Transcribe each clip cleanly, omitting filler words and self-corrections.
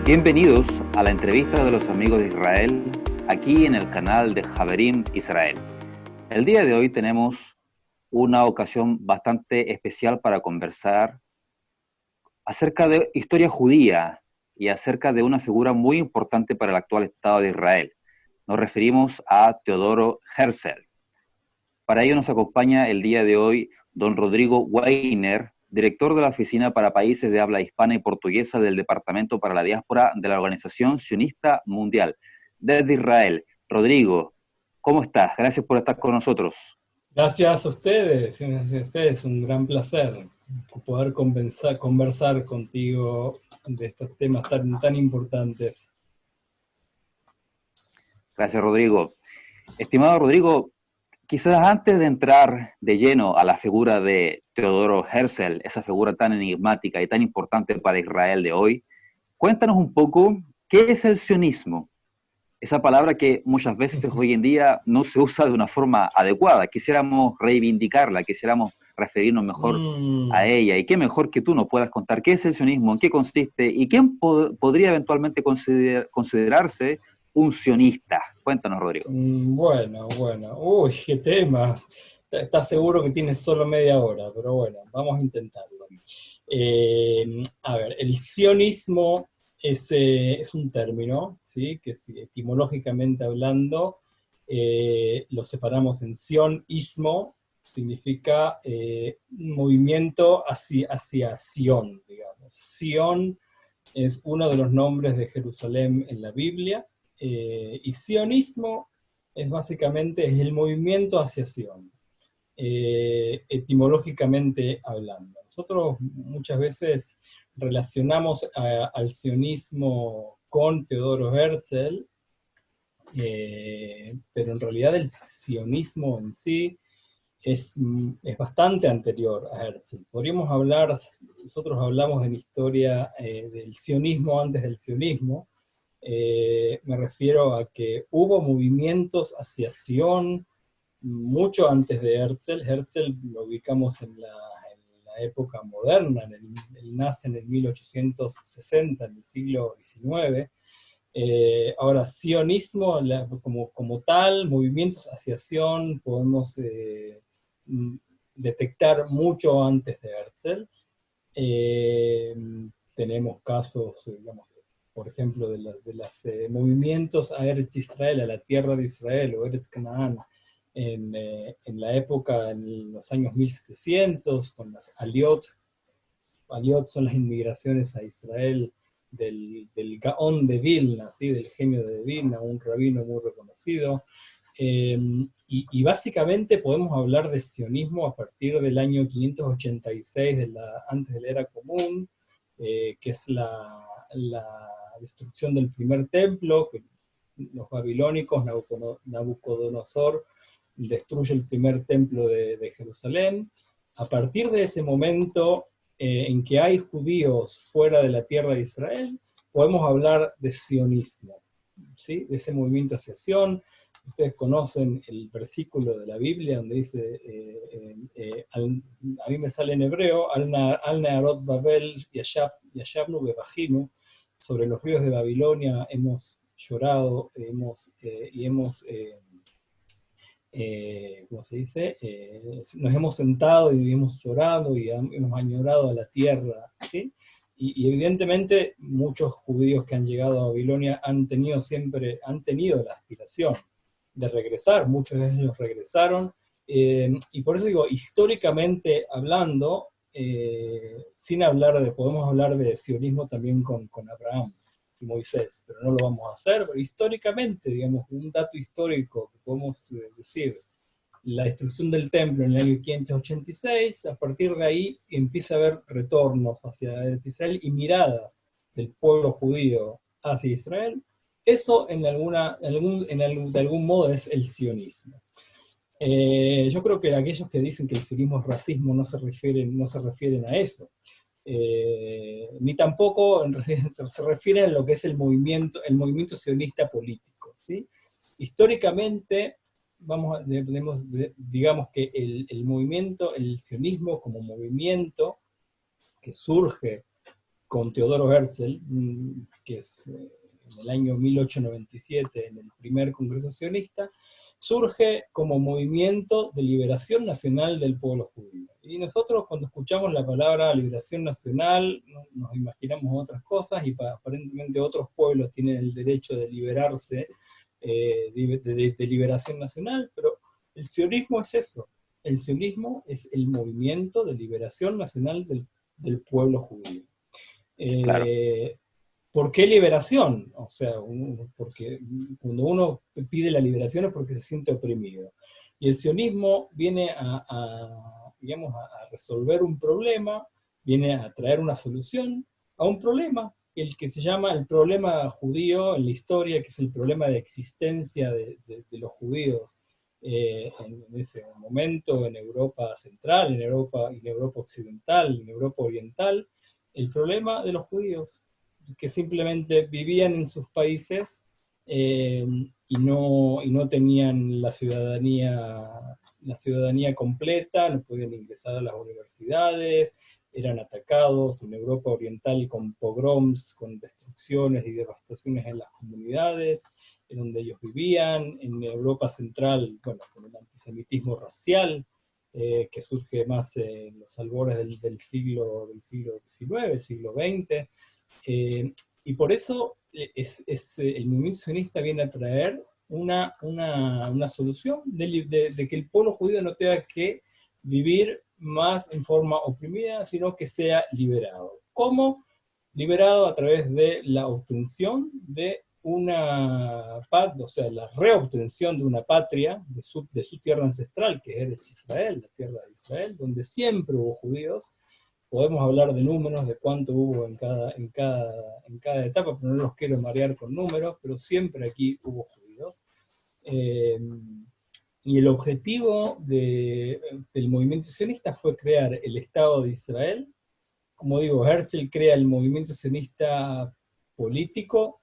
Bienvenidos a la entrevista de los amigos de Israel, aquí en el canal de Haverim Israel. El día de hoy tenemos una ocasión bastante especial para conversar acerca de historia judía y acerca de una figura muy importante para el actual Estado de Israel. Nos referimos a Teodoro Herzl. Para ello nos acompaña el día de hoy don Rodrigo Weiner, director de la Oficina para Países de Habla Hispana y Portuguesa del Departamento para la Diáspora de la Organización Sionista Mundial, desde Israel. Rodrigo, ¿cómo estás? Gracias por estar con nosotros. Gracias a ustedes, un gran placer poder conversar contigo de estos temas tan importantes. Gracias, Rodrigo. Estimado Rodrigo, quizás antes de entrar de lleno a la figura de Teodoro Herzl, esa figura tan enigmática y tan importante para Israel de hoy, cuéntanos un poco qué es el sionismo. Esa palabra que muchas veces hoy en día no se usa de una forma adecuada. Quisiéramos reivindicarla, quisiéramos referirnos mejor a ella. Y qué mejor que tú nos puedas contar qué es el sionismo, en qué consiste y quién podría eventualmente considerarse un sionista. Cuéntanos, Rodrigo. Bueno. Uy, qué tema. ¿Estás seguro que tienes solo media hora? Pero bueno, vamos a intentarlo. A ver, el sionismo es un término, ¿sí? Que etimológicamente hablando, lo separamos en sion, ismo, significa un movimiento hacia Sion, digamos. Sion es uno de los nombres de Jerusalén en la Biblia, y sionismo es básicamente el movimiento hacia Sion, etimológicamente hablando. Nosotros muchas veces relacionamos al sionismo con Teodoro Herzl, pero en realidad el sionismo en sí es bastante anterior a Herzl. Podríamos hablar, nosotros hablamos en historia del sionismo antes del sionismo. Me refiero a que hubo movimientos hacia Sion mucho antes de Herzl. Herzl lo ubicamos en la época moderna, él nace en el 1860, en el siglo XIX. Ahora, sionismo como tal, movimientos hacia Sion, podemos detectar mucho antes de Herzl. Tenemos casos, digamos, por ejemplo, de los movimientos a Eretz Israel, a la tierra de Israel, o Eretz Canaán, en la época, en los años 1700, con las Aliot. Aliot son las inmigraciones a Israel del Gaón de Vilna, ¿sí? Del genio de Vilna, un rabino muy reconocido. Y básicamente podemos hablar de sionismo a partir del año 586, antes de la era común, que es la destrucción del primer templo, que los babilónicos, Nabucodonosor, destruye el primer templo de Jerusalén. A partir de ese momento en que hay judíos fuera de la tierra de Israel, podemos hablar de sionismo, ¿sí? De ese movimiento hacia Sion. Ustedes conocen el versículo de la Biblia donde dice, a mí me sale en hebreo, al Naarot Babel Yashavnu Bebajinu, sobre los ríos de Babilonia hemos llorado y hemos, ¿cómo se dice? Nos hemos sentado y hemos llorado y hemos añorado a la tierra, ¿sí? Y evidentemente muchos judíos que han llegado a Babilonia han tenido la aspiración de regresar, muchos de ellos regresaron, y por eso digo, históricamente hablando, podemos hablar de sionismo también con Abraham y Moisés, pero no lo vamos a hacer, pero históricamente, digamos, un dato histórico que podemos decir, la destrucción del templo en el año 586, a partir de ahí empieza a haber retornos hacia Israel y miradas del pueblo judío hacia Israel. Eso de algún modo es el sionismo. Yo creo que aquellos que dicen que el sionismo es racismo no se refieren a eso. Ni tampoco en realidad se refieren a lo que es el movimiento sionista político, ¿sí? Históricamente, digamos que el sionismo como movimiento que surge con Teodoro Herzl, que es en el año 1897, en el primer Congreso Sionista, surge como movimiento de liberación nacional del pueblo judío. Y nosotros cuando escuchamos la palabra liberación nacional, nos imaginamos otras cosas, y aparentemente otros pueblos tienen el derecho de liberarse, de liberación nacional, pero el sionismo es eso. El sionismo es el movimiento de liberación nacional del pueblo judío. Claro, ¿Por qué liberación? O sea, porque cuando uno pide la liberación es porque se siente oprimido. Y el sionismo viene digamos, a resolver un problema, viene a traer una solución a un problema, el que se llama el problema judío en la historia, que es el problema de existencia de los judíos en ese momento en Europa Central, en Europa Occidental, en Europa Oriental, el problema de los judíos, que simplemente vivían en sus países y no tenían la ciudadanía completa, no podían ingresar a las universidades, eran atacados en Europa Oriental con pogroms, con destrucciones y devastaciones en las comunidades en donde ellos vivían, en Europa Central, bueno, con el antisemitismo racial, que surge más en los albores del siglo XIX, siglo XX, y por eso el movimiento sionista viene a traer una solución de que el pueblo judío no tenga que vivir más en forma oprimida, sino que sea liberado. ¿Cómo? Liberado a través de la obtención de una patria, o sea, la reobtención de una patria, de su tierra ancestral, que es Israel, la tierra de Israel, donde siempre hubo judíos. Podemos hablar de números, de cuánto hubo en cada etapa, pero no los quiero marear con números, pero siempre aquí hubo judíos. Eh, y el objetivo del movimiento sionista fue crear el Estado de Israel. Como digo, Herzl crea el movimiento sionista político,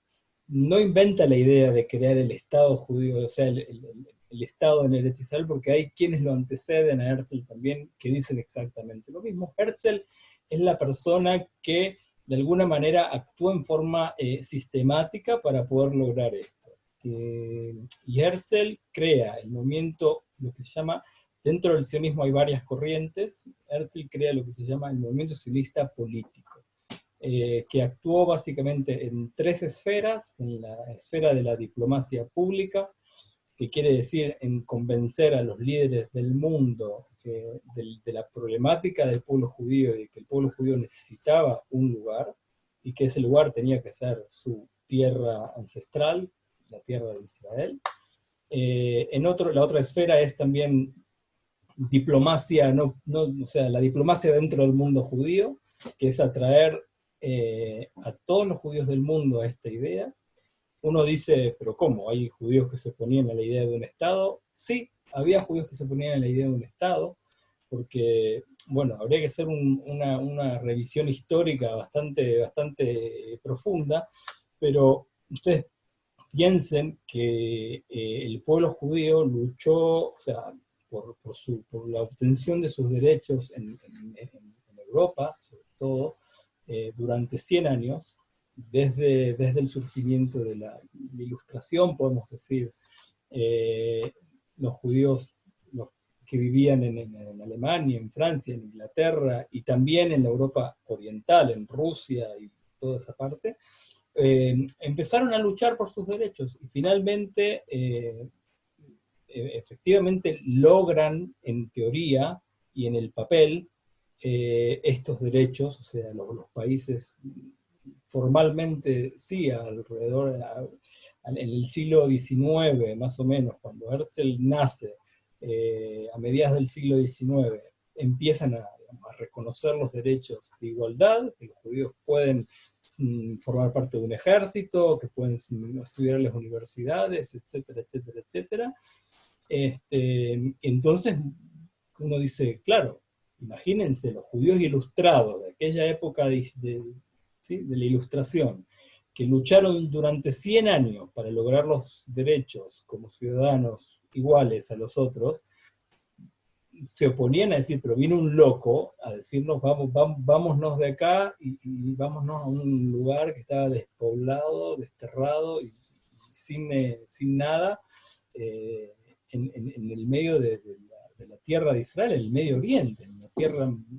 no inventa la idea de crear el Estado judío, o sea, el Estado en Eretz Israel, porque hay quienes lo anteceden a Herzl también, que dicen exactamente lo mismo. Herzl es la persona que de alguna manera actúa en forma sistemática para poder lograr esto. Y Herzl crea el movimiento, lo que se llama, dentro del sionismo hay varias corrientes. Herzl crea lo que se llama el movimiento sionista político, que actuó básicamente en tres esferas: en la esfera de la diplomacia pública, que quiere decir en convencer a los líderes del mundo de la problemática del pueblo judío y de que el pueblo judío necesitaba un lugar, y que ese lugar tenía que ser su tierra ancestral, la tierra de Israel. La otra esfera es también diplomacia, o sea, la diplomacia dentro del mundo judío, que es atraer a todos los judíos del mundo a esta idea. Uno dice, pero ¿cómo? ¿Hay judíos que se oponían a la idea de un Estado? Sí, había judíos que se oponían a la idea de un Estado, porque, bueno, habría que hacer una revisión histórica bastante profunda, pero ustedes piensen que el pueblo judío luchó, o sea, por la obtención de sus derechos en Europa, sobre todo, durante 100 años, desde el surgimiento de la Ilustración, podemos decir. Los judíos que vivían en Alemania, en Francia, en Inglaterra, y también en la Europa oriental, en Rusia y toda esa parte, empezaron a luchar por sus derechos, y finalmente efectivamente logran, en teoría y en el papel, estos derechos. O sea, los países formalmente sí, alrededor, en el siglo XIX más o menos, cuando Herzl nace, a mediados del siglo XIX, empiezan digamos, a reconocer los derechos de igualdad, que los judíos pueden formar parte de un ejército, que pueden estudiar en las universidades, etcétera, etcétera, etcétera. Entonces uno dice, claro, imagínense los judíos ilustrados de aquella época ¿sí?, de la Ilustración, que lucharon durante 100 años para lograr los derechos como ciudadanos iguales a los otros. se oponían a decir, pero vino un loco a decirnos, vámonos de acá y vámonos a un lugar que estaba despoblado, desterrado y sin nada, en el medio de la tierra de Israel, en el Medio Oriente, en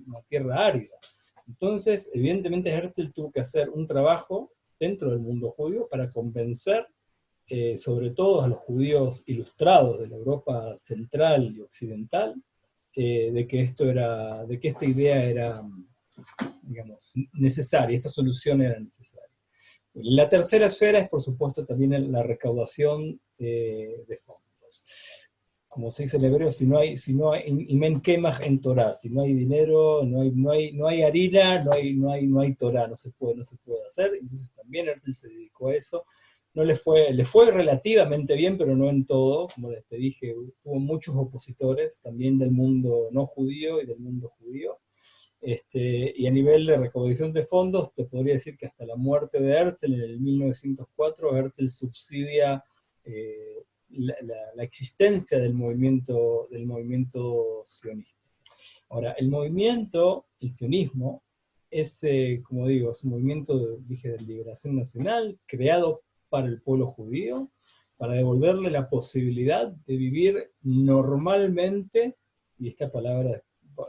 una tierra árida. Entonces, evidentemente Herzl tuvo que hacer un trabajo dentro del mundo judío para convencer sobre todo a los judíos ilustrados de la Europa central y occidental, de que esta idea era, digamos, necesaria, esta solución era necesaria. La tercera esfera es, por supuesto, también la recaudación de fondos. Como se dice en hebreo, si no hay imen kemach en Torah, si no hay dinero, no hay harina, no hay Torah, no se puede hacer. Entonces también Herzl se dedicó a eso. Le fue relativamente bien, pero no en todo. Como les te dije, hubo muchos opositores, también del mundo no judío y del mundo judío. Y a nivel de recaudación de fondos, te podría decir que hasta la muerte de Herzl en el 1904, Herzl subsidia la existencia del movimiento sionista. Ahora, el sionismo, es, como digo, es un movimiento, dije, de liberación nacional, creado para el pueblo judío, para devolverle la posibilidad de vivir normalmente, y esta palabra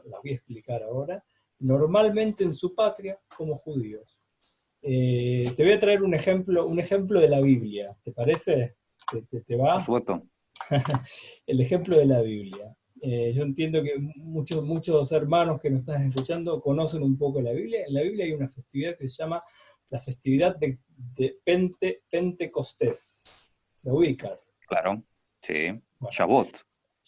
la voy a explicar ahora, normalmente en su patria como judíos. Te voy a traer un ejemplo de la Biblia, ¿te parece? ¿Te Por va? supuesto. El ejemplo de la Biblia. Yo entiendo que muchos hermanos que nos están escuchando conocen un poco la Biblia. En la Biblia hay una festividad que se llama la festividad de Pentecostés. ¿La ubicas? Claro, sí. Bueno, Shavuot.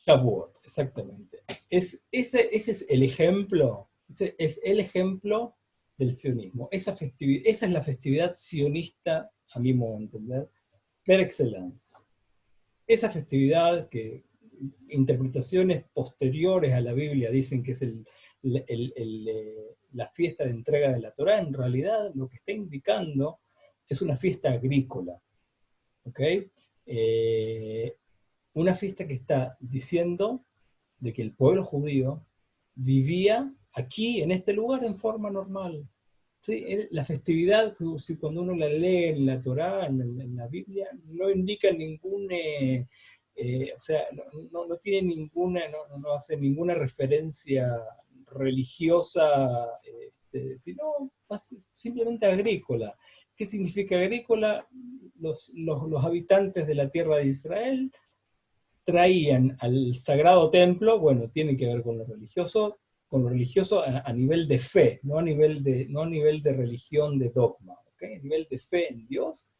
Shavuot, exactamente. Ese es el ejemplo, ese es el ejemplo del sionismo. Esa es la festividad sionista, a mi modo de entender, per excellence. Esa festividad que interpretaciones posteriores a la Biblia dicen que es la fiesta de entrega de la Torá, en realidad lo que está indicando es una fiesta agrícola. ¿Ok? Una fiesta que está diciendo de que el pueblo judío vivía aquí, en este lugar, en forma normal. ¿Sí? La festividad, cuando uno la lee en la Torá, en la Biblia, no indica o sea, no tiene no hace ninguna referencia religiosa, sino simplemente agrícola. ¿Qué significa agrícola? Los habitantes de la tierra de Israel traían al sagrado templo, bueno, tiene que ver con lo religioso a nivel de fe, no a nivel de religión, de dogma, ¿okay? A nivel de fe en Dios,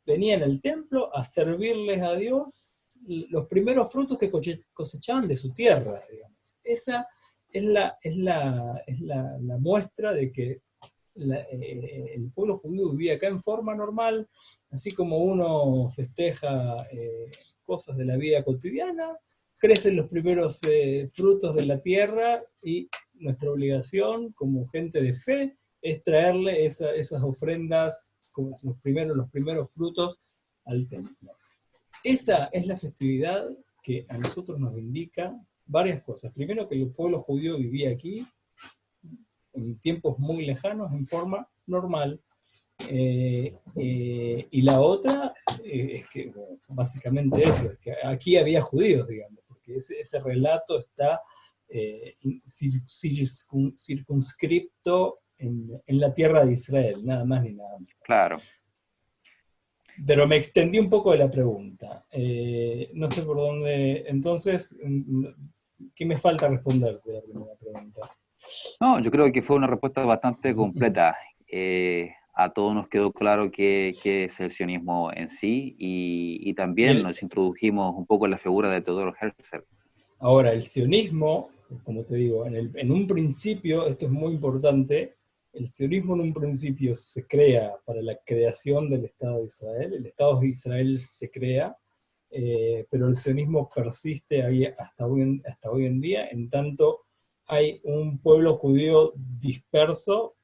venían al templo a servirles a Dios los primeros frutos que cosechaban de su tierra, digamos. Esa es la muestra de que el pueblo judío vivía acá en forma normal, así como uno festeja cosas de la vida cotidiana, crecen los primeros frutos de la tierra y nuestra obligación como gente de fe es traerle esas ofrendas, como los primeros frutos al templo. Esa es la festividad que a nosotros nos indica varias cosas. Primero, que el pueblo judío vivía aquí en tiempos muy lejanos en forma normal. Y la otra es que, bueno, básicamente eso, es que aquí había judíos, digamos, porque ese relato está circunscripto en la tierra de Israel, nada más ni nada menos. Claro. Pero me extendí un poco de la pregunta. No sé por dónde. Entonces, ¿qué me falta responder de la primera pregunta? No, yo creo que fue una respuesta bastante completa. A todos nos quedó claro qué es el sionismo en sí y también nos introdujimos un poco en la figura de Theodor Herzl. Ahora, el sionismo, como te digo, en un principio, esto es muy importante, el sionismo en un principio se crea para la creación del Estado de Israel, el Estado de Israel se crea, pero el sionismo persiste ahí hasta hoy en día, en tanto hay un pueblo judío disperso,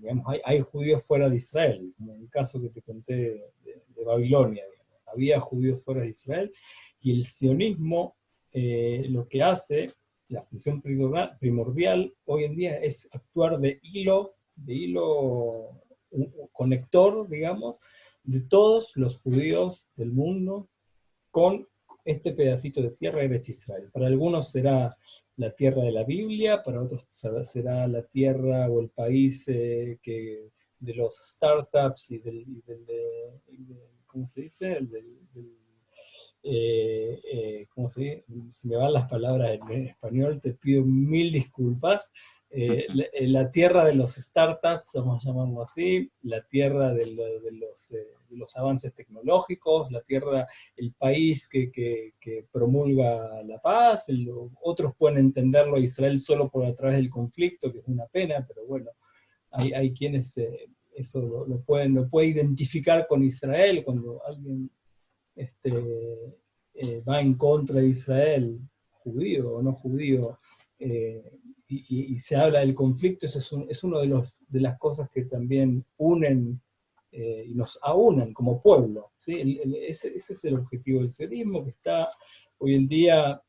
digamos, hay judíos fuera de Israel, como en el caso que te conté de Babilonia, digamos. Había judíos fuera de Israel, y el sionismo lo que hace, la función primordial hoy en día es actuar de hilo conector, digamos, de todos los judíos del mundo con este pedacito de tierra Eretz Israel. Para algunos será la tierra de la Biblia, para otros será la tierra o el país de los startups ¿cómo se dice? ¿Cómo se dice? Se me van las palabras en español, te pido mil disculpas. La tierra de los startups, vamos a llamarlo así, la tierra de los avances tecnológicos, la tierra, el país que promulga la paz. Otros pueden entenderlo a Israel solo por a través del conflicto, que es una pena, pero bueno, hay quienes eso lo puede identificar con Israel cuando alguien va en contra de Israel, judío o no judío, y se habla del conflicto. Eso es uno de las cosas que también unen y nos aunan como pueblo, ¿sí? Ese es el objetivo del sionismo, que está hoy en día,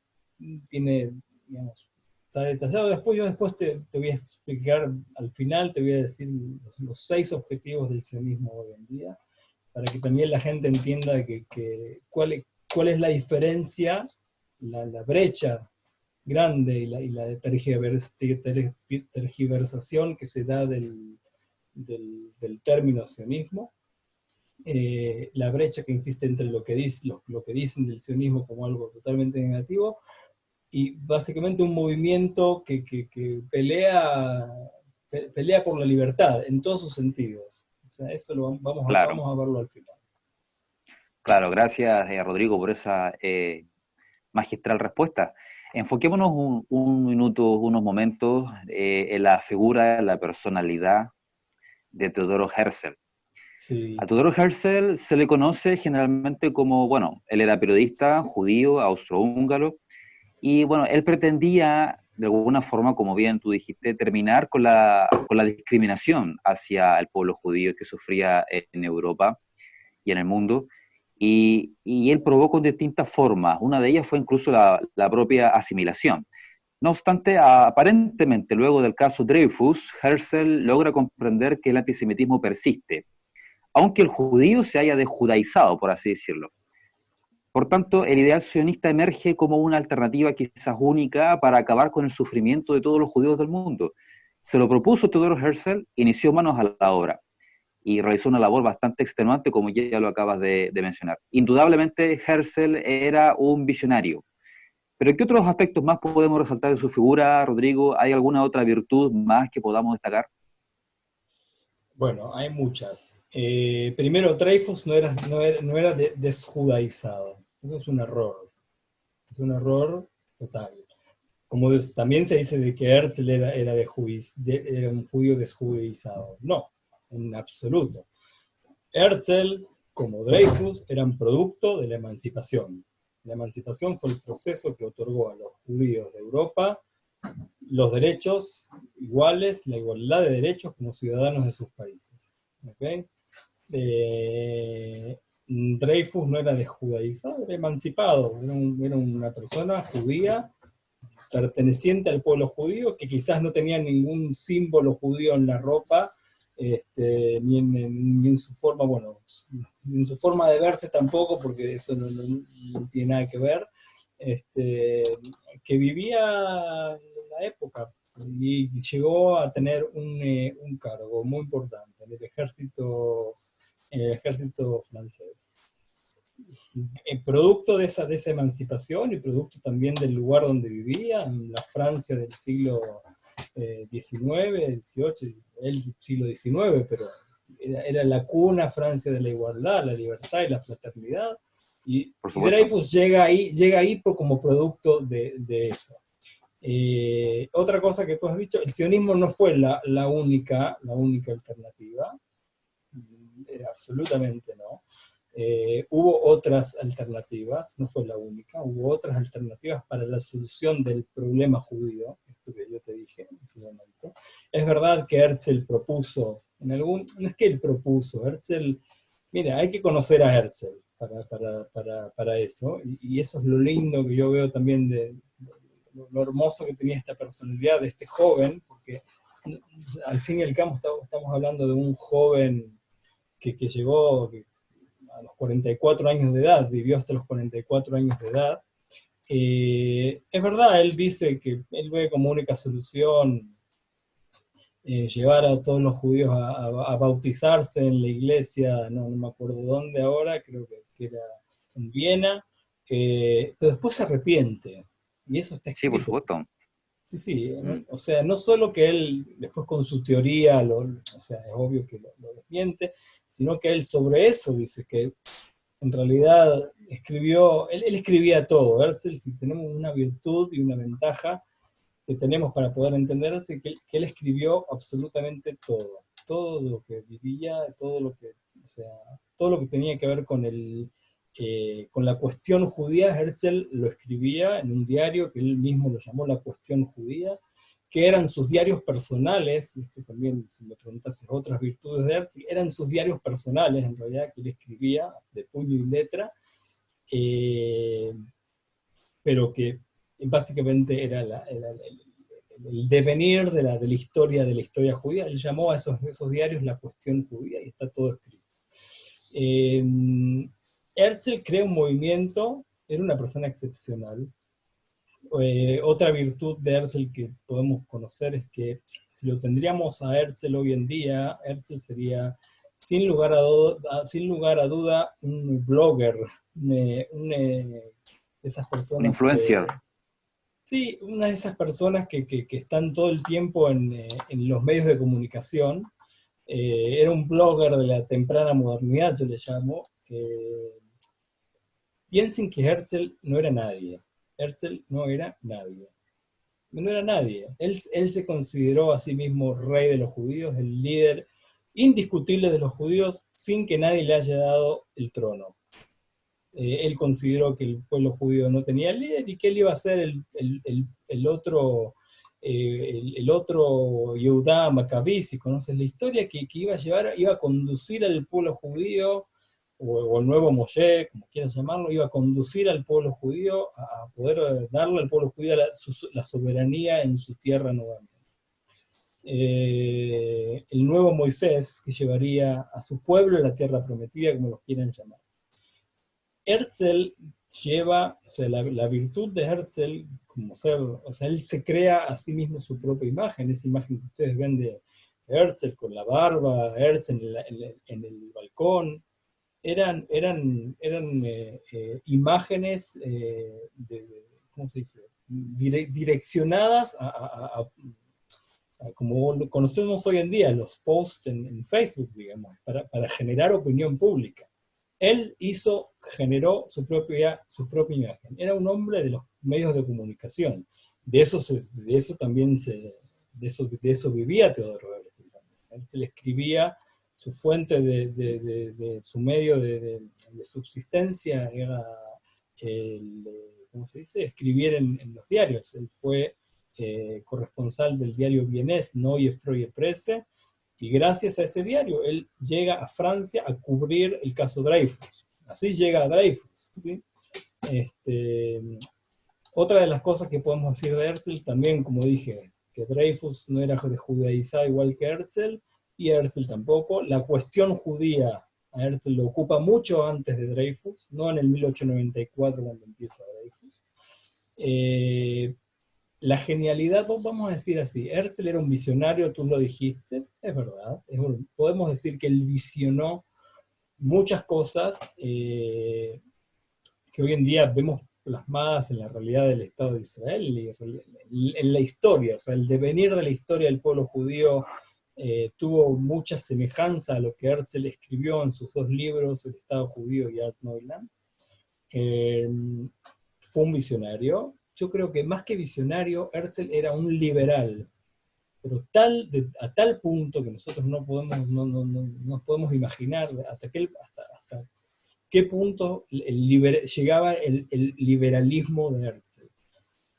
tiene, digamos, está detallado. Yo después te voy a explicar, al final te voy a decir los 6 objetivos del sionismo hoy en día, para que también la gente entienda cuál es la diferencia, la brecha grande y la tergiversación que se da del término sionismo, la brecha que existe entre lo que dicen del sionismo como algo totalmente negativo, y básicamente un movimiento que pelea por la libertad en todos sus sentidos. O sea, eso Claro, vamos a verlo al final. claro, gracias Rodrigo por esa magistral respuesta. Enfoquémonos un minuto, unos momentos en la figura, la personalidad de Teodoro Herzl. A Sí, Teodoro Herzl se le conoce generalmente como, bueno, él era periodista judío, austrohúngaro, y bueno, él pretendía, de alguna forma, como bien tú dijiste, terminar con la discriminación hacia el pueblo judío que sufría en Europa y en el mundo, y él probó con distintas formas. Una de ellas fue incluso la propia asimilación. No obstante, aparentemente, luego del caso Dreyfus, Herzl logra comprender que el antisemitismo persiste, aunque el judío se haya desjudaizado, por así decirlo. Por tanto, el ideal sionista emerge como una alternativa quizás única para acabar con el sufrimiento de todos los judíos del mundo. Se lo propuso Theodor Herzl, inició manos a la obra y realizó una labor bastante extenuante, como ya lo acabas de mencionar. Indudablemente, Herzl era un visionario. Pero ¿qué otros aspectos más podemos resaltar de su figura, Rodrigo? ¿Hay alguna otra virtud más que podamos destacar? bueno, hay muchas. Primero, Dreyfus no era desjudaizado. Eso es un error. Es un error total. También se dice de que Herzl era un judío desjudaizado. No, en absoluto. Herzl, como Dreyfus, eran producto de la emancipación. La emancipación fue el proceso que otorgó a los judíos de Europa los derechos iguales, la igualdad de derechos como ciudadanos de sus países. ¿Okay? Dreyfus no era desjudaizado, era emancipado, era una persona judía perteneciente al pueblo judío, que quizás no tenía ningún símbolo judío en la ropa, ni en su forma, bueno, ni en su forma de verse tampoco, porque eso no tiene nada que ver, que vivía en la época y llegó a tener un cargo muy importante en el ejército francés. Producto de esa emancipación y producto también del lugar donde vivía, en la Francia del siglo XIX, XVIII, el siglo XIX, pero era la cuna Francia de la igualdad, la libertad y la fraternidad, Por y supuesto. Dreyfus llega ahí como producto de eso. Otra cosa que tú has dicho, el sionismo no fue la única alternativa, absolutamente no. Hubo otras alternativas, no fue la única, hubo otras alternativas para la solución del problema judío, esto que yo te dije en su momento. Es verdad que Herzl propuso, no es que él propuso, mira, hay que conocer a Herzl. para eso, y eso es lo lindo que yo veo también de lo hermoso que tenía esta personalidad de este joven, porque al fin y al cabo estamos hablando de un joven que llegó a los 44 años de edad, vivió hasta los 44 años de edad. Es verdad, él dice que él ve como única solución llevar a todos los judíos a bautizarse en la iglesia, no me acuerdo dónde ahora, creo que era en Viena, pero después se arrepiente, y eso está Sí, por escrito. supuesto. Sí, sí, Mm. o sea, no solo que él después con su teoría, o sea, es obvio que lo desmiente, sino que él sobre eso dice que en realidad escribió, él escribía todo. Herzl, si tenemos una virtud y una ventaja que tenemos para poder entender, es que él escribió absolutamente todo. Todo lo que vivía, todo lo que, o sea, todo lo que tenía que ver con la cuestión judía, Herzl lo escribía en un diario que él mismo lo llamó La Cuestión Judía, que eran sus diarios personales. Esto también, si me preguntas, otras virtudes de Herzl, eran sus diarios personales, en realidad, que él escribía de puño y letra, eh, pero que básicamente era el devenir de la historia judía. Él llamó a esos diarios La Cuestión Judía, y está todo escrito. Eh, Herzl crea un movimiento, era una persona excepcional. Otra virtud de Herzl que podemos conocer es que si lo tendríamos a Herzl hoy en día, Herzl sería sin lugar a duda un blogger, esas Un personas que... influencer. Sí, una de esas personas que están todo el tiempo en los medios de comunicación. Era un blogger de la temprana modernidad, yo le llamo. Piensen que Herzl no era nadie. Herzl no era nadie. No era nadie. Él se consideró a sí mismo rey de los judíos, el líder indiscutible de los judíos, sin que nadie le haya dado el trono. Él consideró que el pueblo judío no tenía líder y que él iba a ser el otro, el otro Yehudá Macabí, si conoces la historia, que iba a conducir al pueblo judío, o el nuevo Moshe, como quieras llamarlo, iba a conducir al pueblo judío a poder darle al pueblo judío la soberanía en su tierra nuevamente. El nuevo Moisés que llevaría a su pueblo a la tierra prometida, como lo quieran llamar. Herzl lleva, o sea, la virtud de Herzl como ser, o sea, él se crea a sí mismo su propia imagen, esa imagen que ustedes ven de Herzl con la barba, Herzl en el balcón, eran imágenes ¿cómo se dice? Direccionadas a como lo conocemos hoy en día, los posts en Facebook, digamos, para generar opinión pública. Él generó su propia imagen. Era un hombre de los medios de comunicación. De eso vivía Teodoro Herzl. Él escribía, su fuente su medio de subsistencia era ¿cómo se dice? Escribir en los diarios. Él fue corresponsal del diario vienés Neue Freie Presse, y gracias a ese diario él llega a Francia a cubrir el caso Dreyfus. Así llega a Dreyfus, ¿sí? Otra de las cosas que podemos decir de Herzl también, como dije, que Dreyfus no era de judaizar igual que Herzl, y Herzl tampoco. La cuestión judía a Herzl lo ocupa mucho antes de Dreyfus, no en el 1894 cuando empieza Dreyfus. La genialidad, vamos a decir así, Herzl era un visionario, tú lo dijiste, es verdad, podemos decir que él visionó muchas cosas que hoy en día vemos plasmadas en la realidad del Estado de Israel y en la historia, o sea, el devenir de la historia del pueblo judío tuvo mucha semejanza a lo que Herzl escribió en sus dos libros, El Estado Judío y Alt Neuland. Fue un visionario. Yo creo que más que visionario, Herzl era un liberal, pero a tal punto que nosotros no nos podemos imaginar hasta qué punto llegaba el liberalismo de Herzl.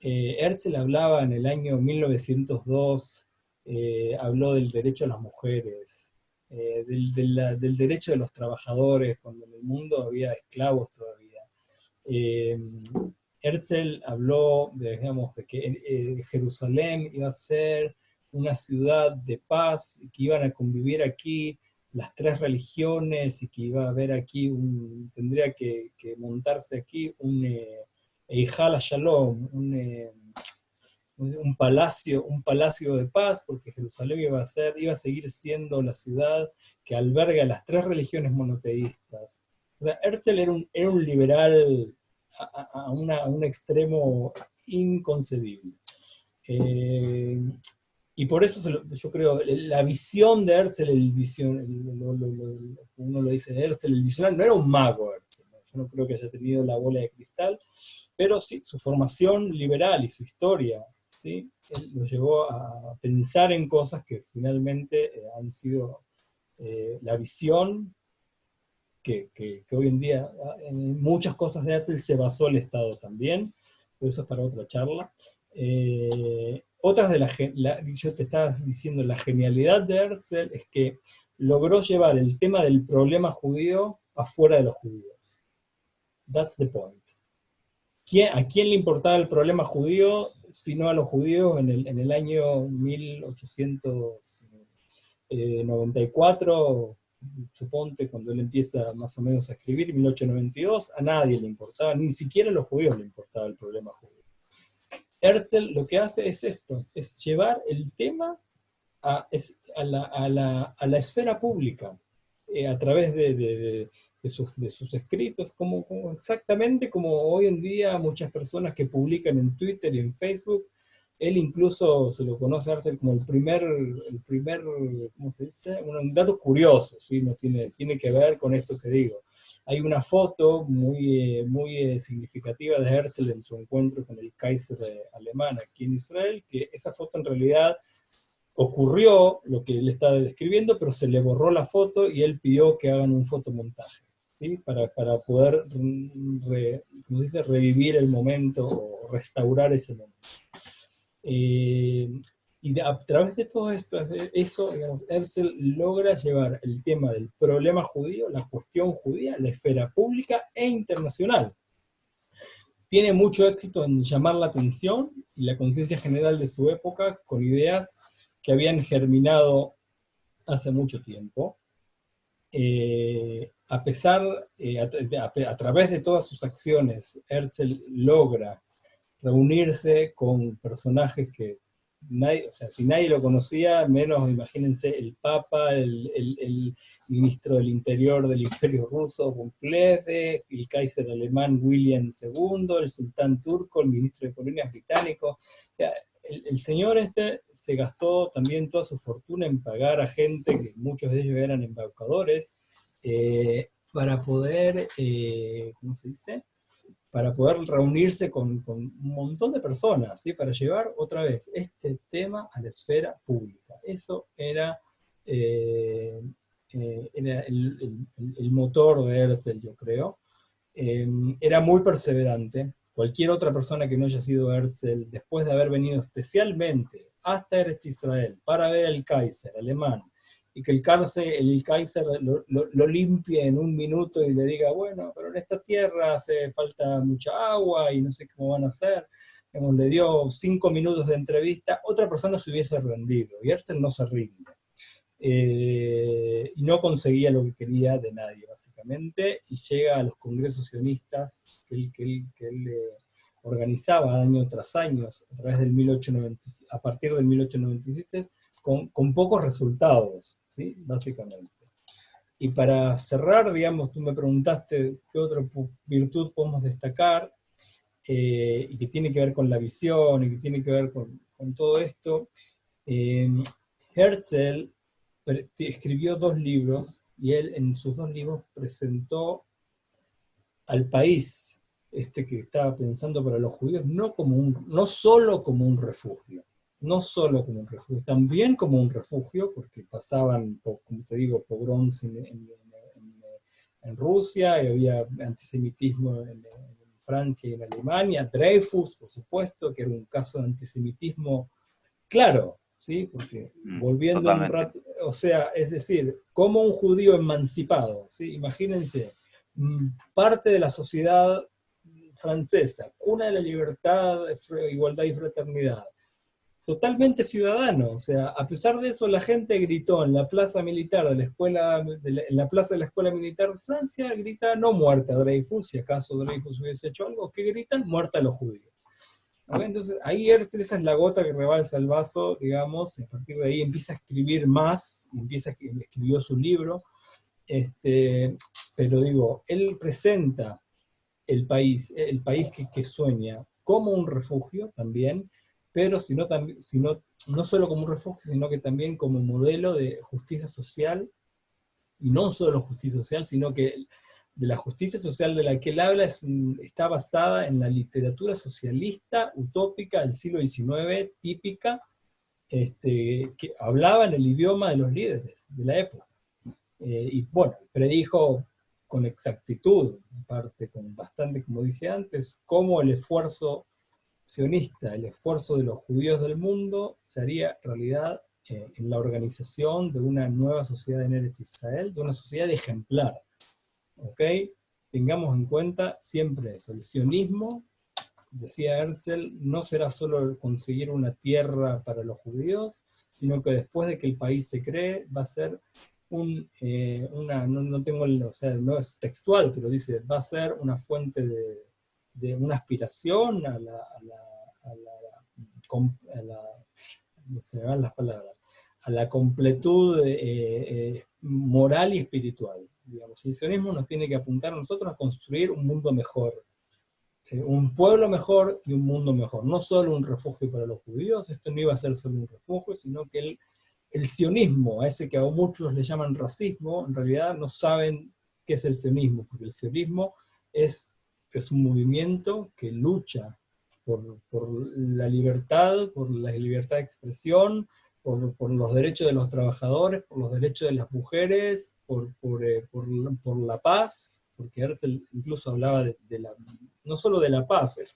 Herzl hablaba en el año 1902, habló del derecho a las mujeres, del derecho de los trabajadores, cuando en el mundo había esclavos todavía. Herzl habló digamos, de que Jerusalén iba a ser una ciudad de paz, que iban a convivir aquí las tres religiones, y que iba a haber aquí, tendría que montarse aquí un Eijal Shalom, un palacio de paz, porque Jerusalén iba a seguir siendo la ciudad que alberga las tres religiones monoteístas. O sea, Herzl era un liberal a un extremo inconcebible. Y por eso yo creo, la visión de Herzl, uno lo dice de Herzl, el visionario, no era un mago Herzl, ¿no? Yo no creo que haya tenido la bola de cristal, pero sí, su formación liberal y su historia, ¿sí?, él lo llevó a pensar en cosas que finalmente han sido la visión que hoy en día, en muchas cosas de Herzl se basó el Estado también, pero eso es para otra charla. Otras yo te estaba diciendo, la genialidad de Herzl es que logró llevar el tema del problema judío afuera de los judíos. That's the point. ¿A quién le importaba el problema judío, sino a los judíos en el año 1894, suponte, cuando él empieza más o menos a escribir, 1892, a nadie le importaba, ni siquiera a los judíos le importaba el problema judío. Herzl lo que hace es esto, es llevar el tema a la esfera pública, a través de sus escritos, exactamente como hoy en día muchas personas que publican en Twitter y en Facebook. Él incluso se lo conoce a Herzl como el primer, ¿cómo se dice? Un dato curioso, ¿sí? No tiene que ver con esto que digo. Hay una foto muy significativa de Herzl en su encuentro con el Kaiser alemán aquí en Israel, que esa foto en realidad ocurrió lo que él estaba describiendo, pero se le borró la foto y él pidió que hagan un fotomontaje, ¿sí?, para poder ¿cómo se dice?, revivir el momento o restaurar ese momento. Y a través de todo esto, eso, digamos, Herzl logra llevar el tema del problema judío, la cuestión judía, a la esfera pública e internacional. Tiene mucho éxito en llamar la atención y la conciencia general de su época con ideas que habían germinado hace mucho tiempo. A través de todas sus acciones, Herzl logra reunirse con personajes que nadie, o sea, si nadie lo conocía, menos, imagínense, el Papa, el ministro del Interior del Imperio Ruso, von Plehve, el Kaiser alemán William II, el sultán turco, el ministro de Colonias británico. O sea, el señor se gastó también toda su fortuna en pagar a gente, que muchos de ellos eran embaucadores, para poder, ¿cómo se dice?, para poder reunirse con un montón de personas, ¿sí?, para llevar otra vez este tema a la esfera pública. Eso era, el motor de Herzl, yo creo. Era muy perseverante. Cualquier otra persona que no haya sido Herzl, después de haber venido especialmente hasta Eretz Israel para ver al Kaiser alemán, y que el Kaiser lo limpie en un minuto y le diga, bueno, pero en esta tierra hace falta mucha agua y no sé cómo van a hacer, le dio 5 minutos de entrevista, otra persona se hubiese rendido, y Herzl no se rinde. Y no conseguía lo que quería de nadie, básicamente, y llega a los congresos sionistas que él organizaba año tras año, a partir del 1897, con pocos resultados, ¿sí?, básicamente. Y para cerrar, digamos, tú me preguntaste qué otra virtud podemos destacar, y que tiene que ver con la visión, y que tiene que ver con todo esto. Herzl escribió 2 libros, y él en sus 2 libros presentó al país que estaba pensando para los judíos no solo como un refugio, también como un refugio, porque pasaban, como te digo, pogroms en Rusia, y había antisemitismo en Francia y en Alemania, Dreyfus, por supuesto, que era un caso de antisemitismo claro, ¿sí? Porque volviendo un Totalmente. rato, o sea, es decir, como un judío emancipado, ¿sí? Imagínense, parte de la sociedad francesa, cuna de la libertad, igualdad y fraternidad, totalmente ciudadano, o sea, a pesar de eso la gente gritó en la plaza militar de la escuela, en la plaza de la escuela militar de Francia, grita no muerte a Dreyfus, si acaso Dreyfus hubiese hecho algo, ¿qué gritan? Muerte a los judíos. ¿Okay? Entonces ahí Herzl, esa es la gota que rebalsa el vaso, digamos, y a partir de ahí empieza a escribir más, escribió su libro, pero digo, él presenta el país que sueña como un refugio también, pero no solo como un refugio, sino que también como modelo de justicia social, y no solo justicia social, sino que de la justicia social de la que él habla está basada en la literatura socialista utópica del siglo XIX, típica, que hablaba en el idioma de los líderes de la época. Y bueno, predijo con exactitud, aparte con bastante, como dije antes, cómo el esfuerzo sionista, el esfuerzo de los judíos del mundo, se haría realidad en la organización de una nueva sociedad en Eretz Israel, de una sociedad ejemplar. ¿Ok? Tengamos en cuenta siempre eso, el sionismo, decía Herzl, no será solo conseguir una tierra para los judíos, sino que después de que el país se cree, va a ser no tengo, o sea, no es textual, pero dice, va a ser una fuente de una aspiración se me van las palabras, a la completud moral y espiritual. Digamos, el sionismo nos tiene que apuntar a nosotros a construir un mundo mejor, un pueblo mejor y un mundo mejor. No solo un refugio para los judíos, esto no iba a ser solo un refugio, sino que el sionismo, a ese que a muchos le llaman racismo, en realidad no saben qué es el sionismo, porque el sionismo es un movimiento que lucha por la libertad, por la libertad de expresión, por los derechos de los trabajadores, por los derechos de las mujeres, por la paz, porque Herzl incluso hablaba no solo de la paz, él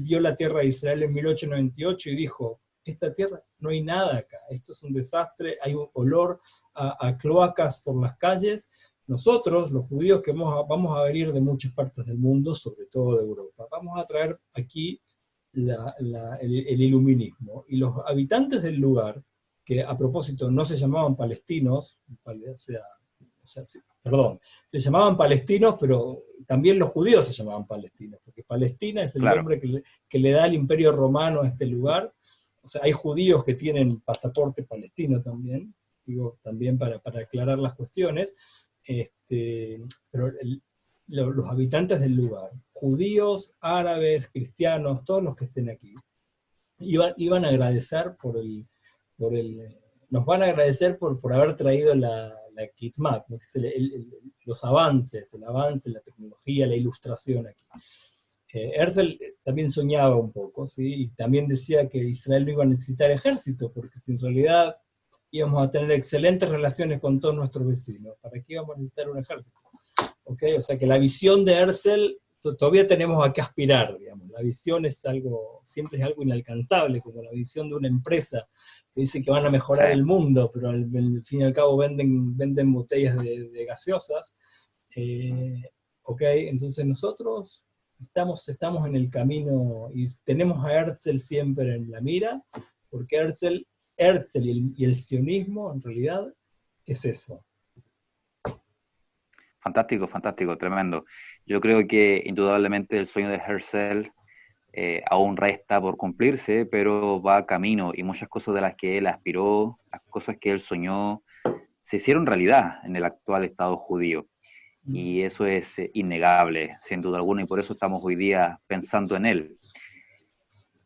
vio la tierra de Israel en 1898 y dijo, esta tierra no hay nada acá, esto es un desastre, hay un olor a cloacas por las calles. Nosotros, los judíos que vamos a venir de muchas partes del mundo, sobre todo de Europa, vamos a traer aquí el iluminismo. Y los habitantes del lugar, que a propósito no se llamaban palestinos, perdón, se llamaban palestinos, pero también los judíos se llamaban palestinos, porque Palestina es el Claro. nombre que le da el Imperio Romano a este lugar. O sea, hay judíos que tienen pasaporte palestino también, digo, también para aclarar las cuestiones, pero los habitantes del lugar, judíos, árabes, cristianos, todos los que estén aquí, iban a agradecer nos van a agradecer por haber traído la Kitmat, ¿no? Los avances, el avance, la tecnología, la ilustración aquí. Herzl también soñaba un poco, ¿sí? Y también decía que Israel no iba a necesitar ejército, porque si en realidad íbamos a tener excelentes relaciones con todos nuestros vecinos, ¿para qué íbamos a necesitar un ejército? ¿Okay? O sea que la visión de Herzl todavía tenemos a qué aspirar, digamos. La visión siempre es algo inalcanzable, como la visión de una empresa que dice que van a Sí. mejorar el mundo, pero al fin y al cabo venden botellas de gaseosas. Ok, entonces nosotros estamos en el camino y tenemos a Herzl siempre en la mira, porque Herzl y el sionismo en realidad es eso. Fantástico, fantástico, tremendo. Yo creo que indudablemente el sueño de Herzl aún resta por cumplirse, pero va camino y muchas cosas de las que él aspiró, las cosas que él soñó, se hicieron realidad en el actual Estado judío. Y eso es innegable, sin duda alguna, y por eso estamos hoy día pensando en él.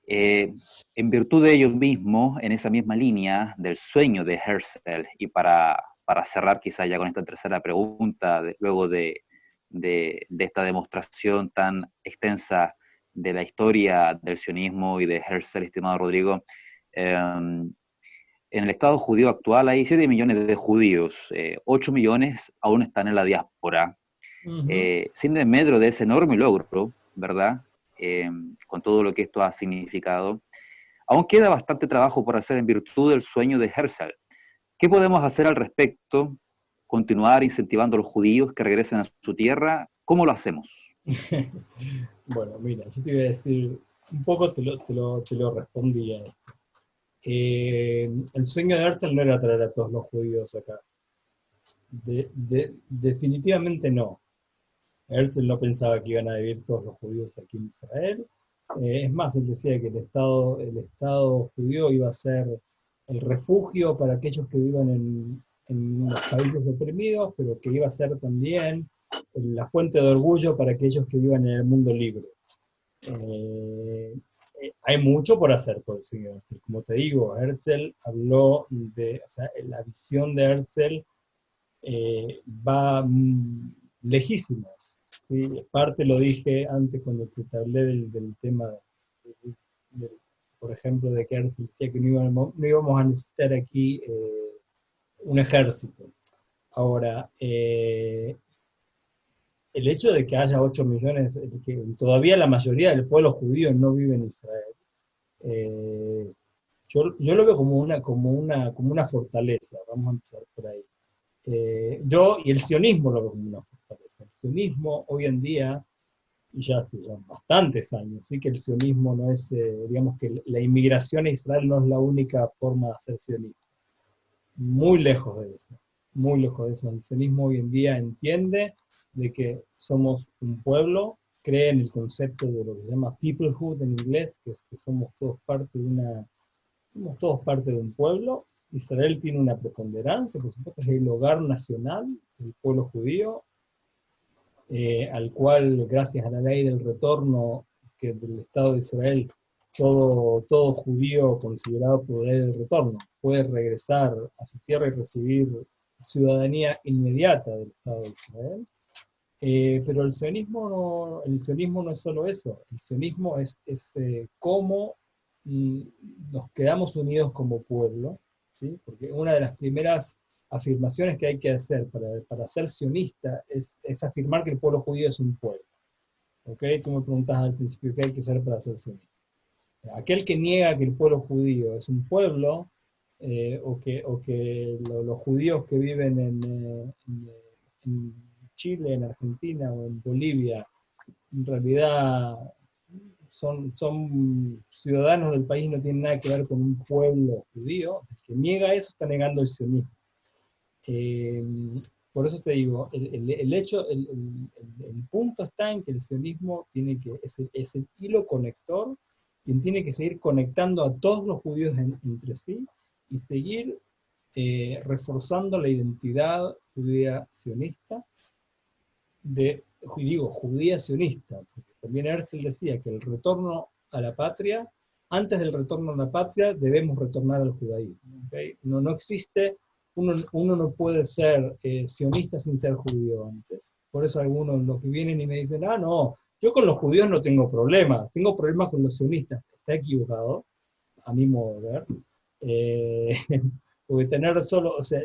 En virtud de ello mismo, en esa misma línea del sueño de Herzl, y para cerrar quizá ya con esta tercera pregunta, luego de esta demostración tan extensa de la historia del sionismo y de Herzl, estimado Rodrigo, en el Estado judío actual hay 7 millones de judíos, 8 millones aún están en la diáspora, sin desmedro de ese enorme logro, ¿verdad? Con todo lo que esto ha significado, Aún queda bastante trabajo por hacer en virtud del sueño de Herzl. ¿Qué podemos hacer al respecto? ¿Continuar incentivando a los judíos que regresen a su tierra? ¿Cómo lo hacemos? Bueno, mira, yo te iba a decir, un poco te lo respondí a esto. El sueño de Herzl no era traer a todos los judíos acá. Definitivamente no. Herzl no pensaba que iban a vivir todos los judíos aquí en Israel. Es más, él decía que el Estado judío iba a ser el refugio para aquellos que vivan en los países oprimidos, pero que iba a ser también la fuente de orgullo para aquellos que vivan en el mundo libre. Hay mucho por hacer por el sueño de Herzl. Como te digo, Herzl habló o sea, la visión de Herzl va lejísimo. ¿Sí? Parte lo dije antes cuando te hablé del tema, por ejemplo, de que Herzl decía que no íbamos a necesitar aquí un ejército. Ahora, el hecho de que haya 8 millones, que todavía la mayoría del pueblo judío no vive en Israel, yo lo veo como una fortaleza, vamos a empezar por ahí. Yo y el sionismo lo veo como una fortaleza. El sionismo hoy en día, y ya hace ya bastantes años, sí que el sionismo no es, digamos que la inmigración a Israel no es la única forma de hacer sionismo. Muy lejos de eso, muy lejos de eso. El sionismo hoy en día entiende de que somos un pueblo, cree en el concepto de lo que se llama peoplehood en inglés, que es que somos todos parte de un pueblo. Israel tiene una preponderancia, por supuesto, es el hogar nacional del pueblo judío, al cual, gracias a la ley del retorno del Estado de Israel, todo judío considerado por ley del retorno puede regresar a su tierra y recibir ciudadanía inmediata del Estado de Israel. Pero el sionismo no es solo eso, el sionismo es cómo nos quedamos unidos como pueblo, ¿sí? Porque una de las primeras afirmaciones que hay que hacer para ser sionista es afirmar que el pueblo judío es un pueblo. ¿Okay? Tú me preguntas al principio qué hay que hacer para ser sionista. Aquel que niega que el pueblo judío es un pueblo, o que los judíos que viven en Chile, en Argentina o en Bolivia, en realidad son ciudadanos del país, no tienen nada que ver con un pueblo judío. El que niega eso está negando el sionismo. Por eso te digo, el punto está en que el sionismo es el hilo conector, quien tiene que seguir conectando a todos los judíos entre sí y seguir reforzando la identidad judía sionista, judía sionista, porque también Herzl decía que el retorno a la patria, antes del retorno a la patria, debemos retornar al judaísmo. ¿Okay? No existe, uno no puede ser sionista sin ser judío antes. Por eso algunos los que vienen y me dicen, no, yo con los judíos no tengo problemas, tengo problemas con los sionistas. Está equivocado, a mi modo de ver. Porque tener solo, o sea,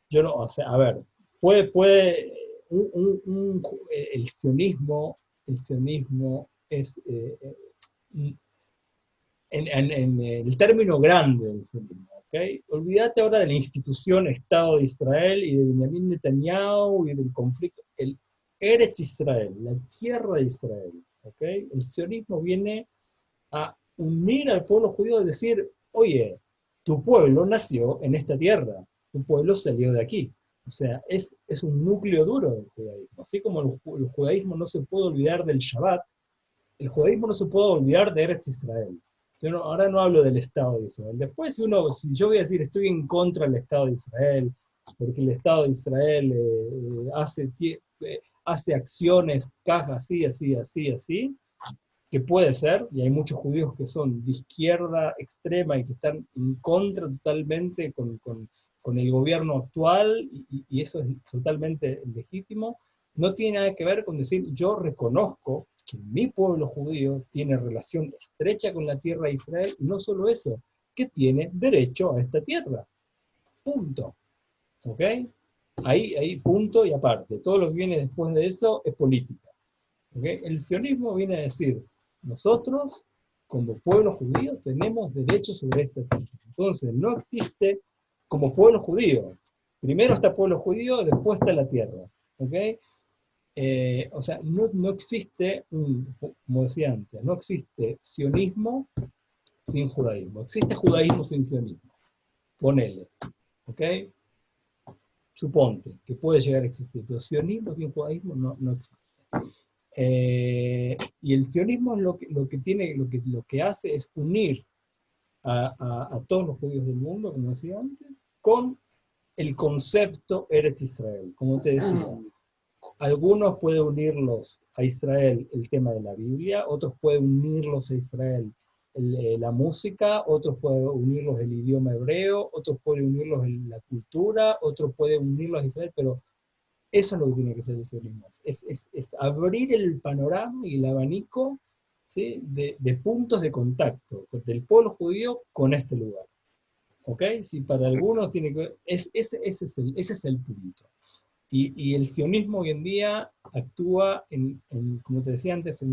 yo no, o sea, a ver, puede el sionismo es, en el término grande del sionismo, ¿okay? Olvídate ahora de la institución Estado de Israel y de Benjamín Netanyahu y del conflicto, el Eretz Israel, la tierra de Israel, ¿okay? El sionismo viene a unir al pueblo judío y decir, oye, tu pueblo nació en esta tierra, tu pueblo salió de aquí. O sea, es un núcleo duro del judaísmo. Así como el judaísmo no se puede olvidar del Shabbat, el judaísmo no se puede olvidar de Eretz Israel. Ahora no hablo del Estado de Israel. Después, si yo voy a decir estoy en contra del Estado de Israel, porque el Estado de Israel hace acciones, caja así, que puede ser, y hay muchos judíos que son de izquierda extrema y que están en contra totalmente con el gobierno actual, y eso es totalmente legítimo, no tiene nada que ver con decir, yo reconozco que mi pueblo judío tiene relación estrecha con la tierra de Israel, y no solo eso, que tiene derecho a esta tierra. Punto. ¿Ok? Ahí punto y aparte. Todo lo que viene después de eso es política. ¿Okay? El sionismo viene a decir, nosotros como pueblo judío tenemos derechos sobre esta tierra. Entonces, no existe como pueblo judío. Primero está el pueblo judío, después está la tierra. ¿Ok? O sea, no existe, como decía antes, no existe sionismo sin judaísmo. Existe judaísmo sin sionismo. Ponele. ¿Ok? Suponte que puede llegar a existir, pero sionismo sin judaísmo no existe. Y el sionismo es lo que hace es unir a todos los judíos del mundo, como decía antes, con el concepto Eretz Israel. Como te decía, algunos pueden unirlos a Israel el tema de la Biblia, otros pueden unirlos a Israel la música, otros pueden unirlos el idioma hebreo, otros pueden unirlos la cultura, otros pueden unirlos a Israel, pero eso es lo que tiene que ser el sionismo. Es abrir el panorama y el abanico, ¿sí? de puntos de contacto del pueblo judío con este lugar. ¿Ok? Si para algunos tiene que... ese es el punto. Y el sionismo hoy en día actúa, como te decía antes,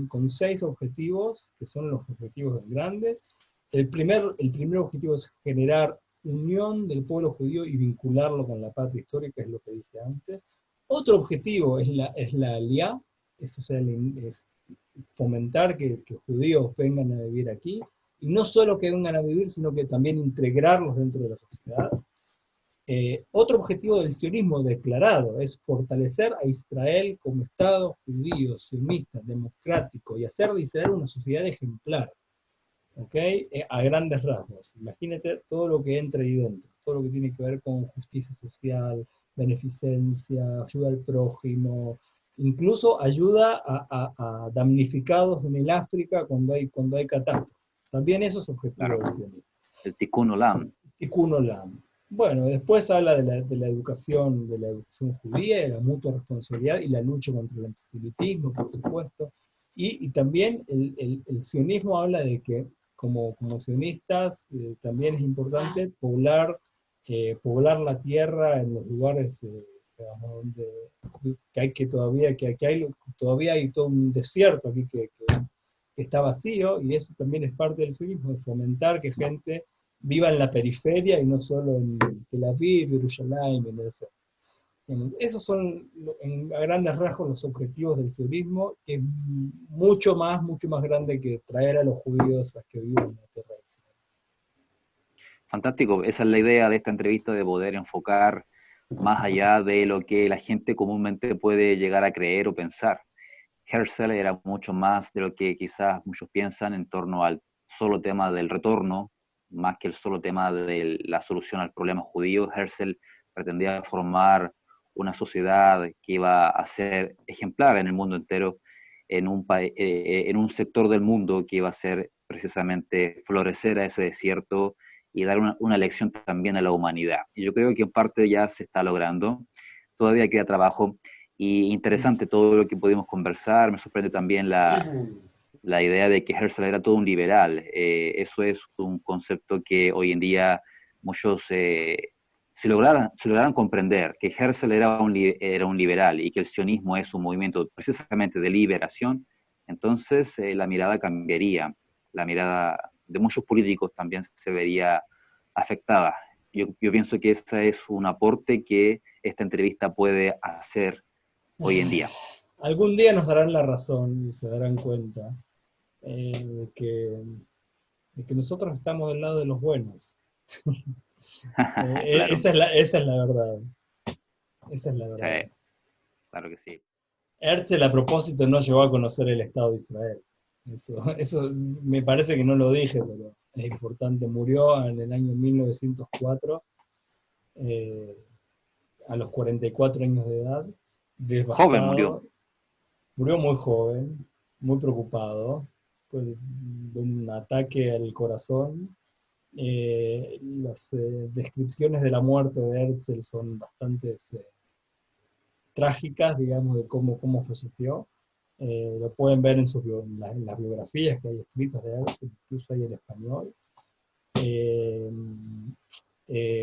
con seis objetivos, que son los objetivos grandes. El primer objetivo es generar unión del pueblo judío y vincularlo con la patria histórica, es lo que dije antes. Otro objetivo es la aliá, o sea, es fomentar que judíos vengan a vivir aquí, y no solo que vengan a vivir, sino que también integrarlos dentro de la sociedad. Otro objetivo del sionismo declarado es fortalecer a Israel como Estado judío, sionista, democrático, y hacer de Israel una sociedad ejemplar, ¿okay? A grandes rasgos. Imagínate todo lo que entra ahí dentro, todo lo que tiene que ver con justicia social, beneficencia, ayuda al prójimo, incluso ayuda a damnificados en el África cuando hay catástrofes. También eso es objetivo Claro, del sionismo. el Tikkun Olam. Tikkun Olam. Bueno, después habla de la educación judía, de la mutua responsabilidad y la lucha contra el antisemitismo, por supuesto. Y también el sionismo habla de que como sionistas también es importante poblar la tierra en los lugares digamos, donde todavía hay todo un desierto aquí que está vacío, y eso también es parte del sionismo, de fomentar que gente viva en la periferia y no solo en Tel Aviv, Jerusalén, en eso. Esos son a grandes rasgos los objetivos del sionismo, que es mucho más grande que traer a los judíos a que vivan en la tierra de Israel. Fantástico, esa es la idea de esta entrevista, de poder enfocar más allá de lo que la gente comúnmente puede llegar a creer o pensar. Herzl era mucho más de lo que quizás muchos piensan en torno al solo tema del retorno, más que el solo tema de la solución al problema judío. Herzl pretendía formar una sociedad que iba a ser ejemplar en el mundo entero, en un sector del mundo que iba a ser precisamente florecer a ese desierto y dar una lección también a la humanidad. Y yo creo que en parte ya se está logrando, todavía queda trabajo, y interesante todo lo que pudimos conversar. Me sorprende también la idea de que Herzl era todo un liberal. Eso es un concepto que hoy en día muchos se lograran comprender, que Herzl era un liberal y que el sionismo es un movimiento precisamente de liberación. Entonces la mirada cambiaría, la mirada de muchos políticos también se vería afectada. Yo pienso que ese es un aporte que esta entrevista puede hacer hoy en día. Algún día nos darán la razón y se darán cuenta de que nosotros estamos del lado de los buenos. Claro, Esa es la verdad. Esa es la sí, verdad. claro que sí. Herzl a propósito no llegó a conocer el Estado de Israel. Eso me parece que no lo dije, pero es importante. Murió en el año 1904, eh, a los 44 años de edad, Joven murió. devastado. Murió muy joven, muy preocupado, pues, de un ataque al corazón. Las descripciones de la muerte de Herzl son bastante trágicas, digamos, de cómo falleció. Lo pueden ver en las biografías que hay escritas de Herzl, incluso hay en español. Eh,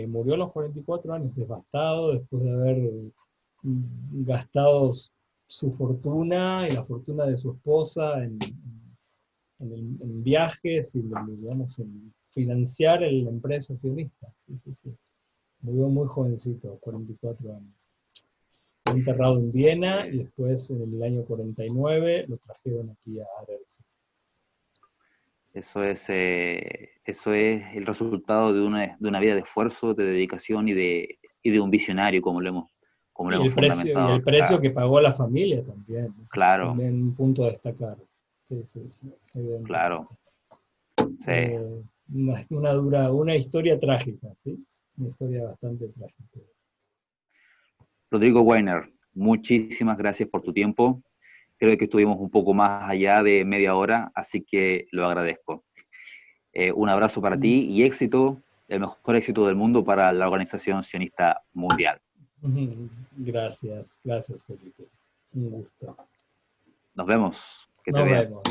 Murió a los 44 años, devastado, después de haber gastado su fortuna y la fortuna de su esposa en viajes y, digamos, en financiar la empresa sionista. Sí, sí, sí. Murió muy jovencito, 44 años. Fue enterrado en Viena y después en el año 49 lo trajeron aquí a Arels. Eso es el resultado de una vida de esfuerzo, de dedicación y de un visionario, como lo hemos Y fundamentado el precio acá. que pagó la familia también, eso es Claro, también un punto a destacar. Sí, sí, sí, claro, evidentemente. sí. Una historia trágica, ¿sí? Una historia bastante trágica. Rodrigo Weiner, muchísimas gracias por tu tiempo. Creo que estuvimos un poco más allá de media hora, así que lo agradezco. Un abrazo para ti y éxito, el mejor éxito del mundo para la Organización Sionista Mundial. Gracias, gracias, Felipe. Un gusto. Nos vemos, que te Nos bien. vemos.